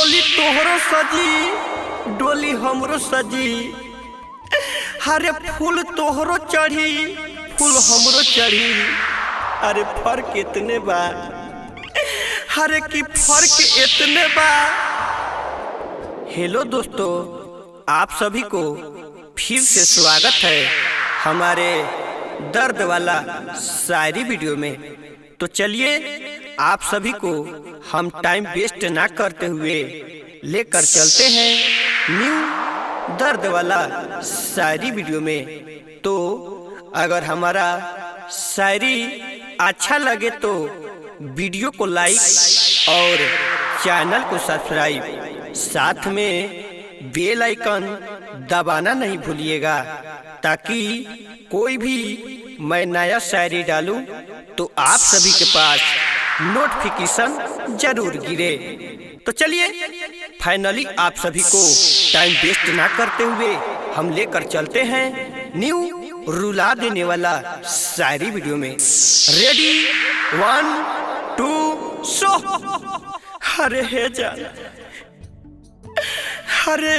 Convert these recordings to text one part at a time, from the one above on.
डोली तोहरो सजी डोली हमरो सजी। अरे फूल तोहरो चढ़ी फूल हमरो चढ़ी। अरे फर्क इतने बा, अरे की फर्क इतने बा। हेलो दोस्तों, आप सभी को फिर से स्वागत है हमारे दर्द वाला शायरी वीडियो में। तो चलिए आप सभी को हम टाइम वेस्ट ना करते हुए लेकर चलते हैं न्यू दर्द वाला शायरी वीडियो में। तो अगर हमारा शायरी अच्छा लगे तो वीडियो को लाइक और चैनल को सब्सक्राइब, साथ में बेल आइकन दबाना नहीं भूलिएगा, ताकि कोई भी मैं नया शायरी डालूं तो आप सभी के पास नोटिफिकेशन जरूर गिरे। तो चलिए फाइनली आप सभी को टाइम वेस्ट ना करते हुए हम लेकर चलते हैं न्यू रुला देने वाला शायरी वीडियो में। रेडी 1 2 शो। अरे हे जान, अरे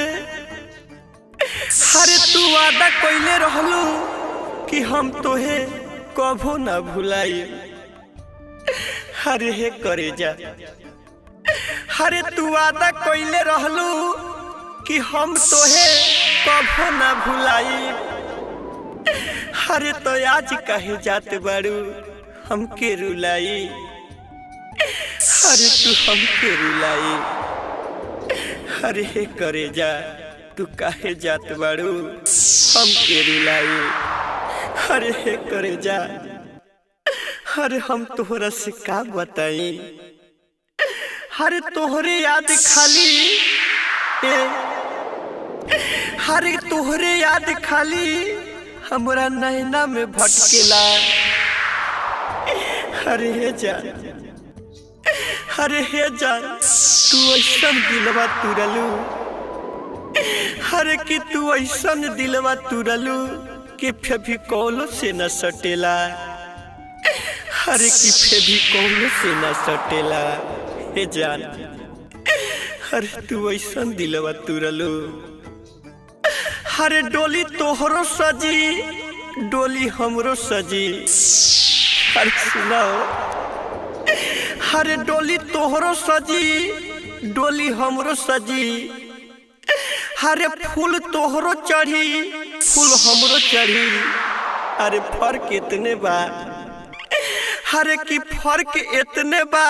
तू वादा कइले रहलू कि हम तोहे कभो ना भुलाई। अरे हे करे जा, अरे तू वादा कइले रहलू कि हम तोहे कभो ना भुलाई। अरे तो आज कहे जाते बारू हमके रुलाई। अरे तू हमके रुलाई। अरे हे करे जा, तू काहे जात बारू हमके रुलाई। अरे हे करे जा, अरे हम तोहरा से का बताई। अरे तोहरे याद खाली अरे तोहरे याद खाली हमरा नैना में भटकेला। अरे हे जान, अरे हे जान, तू ऐसन दिलवा तुरलू। अरे कि तू ऐसन दिलवा तुरलू कि फेविकोल से न सटेला। अरे कि फेविकोल से न सटेला। हे जान, अरे तू ऐसन दिलवा तुरलू। अरे डोली तोहरो सजी डोली हमरो सजी। अरे सुनाओ, अरे डोली तोहरो सजी डोली हमरो सजी। अरे फूल तोहरो चढ़ी फूल हमरो चढ़ी। अरे फर्क इतने बा, अरे की फर्क इतने बा।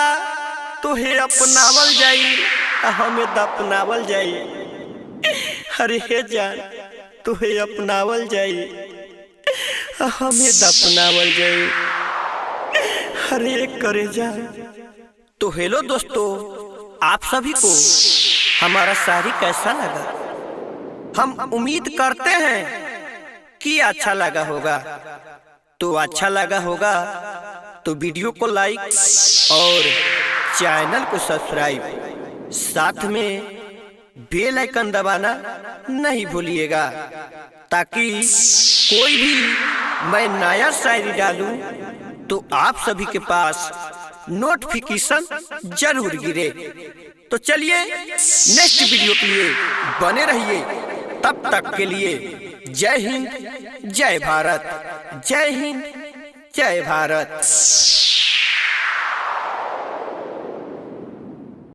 तोहे अपनावल जाई हमें दफनावल जाई। अरे हे जान, तोहे अपनावल जाई हमें दफनावल जाई। अरे करे जा। तो हेलो दोस्तों, आप सभी को हमारा शायरी कैसा लगा? हम उम्मीद करते हैं कि अच्छा लगा होगा। तो अच्छा लगा होगा तो वीडियो को लाइक और चैनल को सब्सक्राइब, साथ में बेल आइकन दबाना नहीं भूलिएगा, ताकि कोई भी मैं नया शायरी डालूं तो आप सभी के पास नोटिफिकेशन जरूर गिरे। तो चलिए नेक्स्ट वीडियो के लिए बने रहिए। तब तक के लिए जय हिंद जय भारत, जय हिंद जय भारत।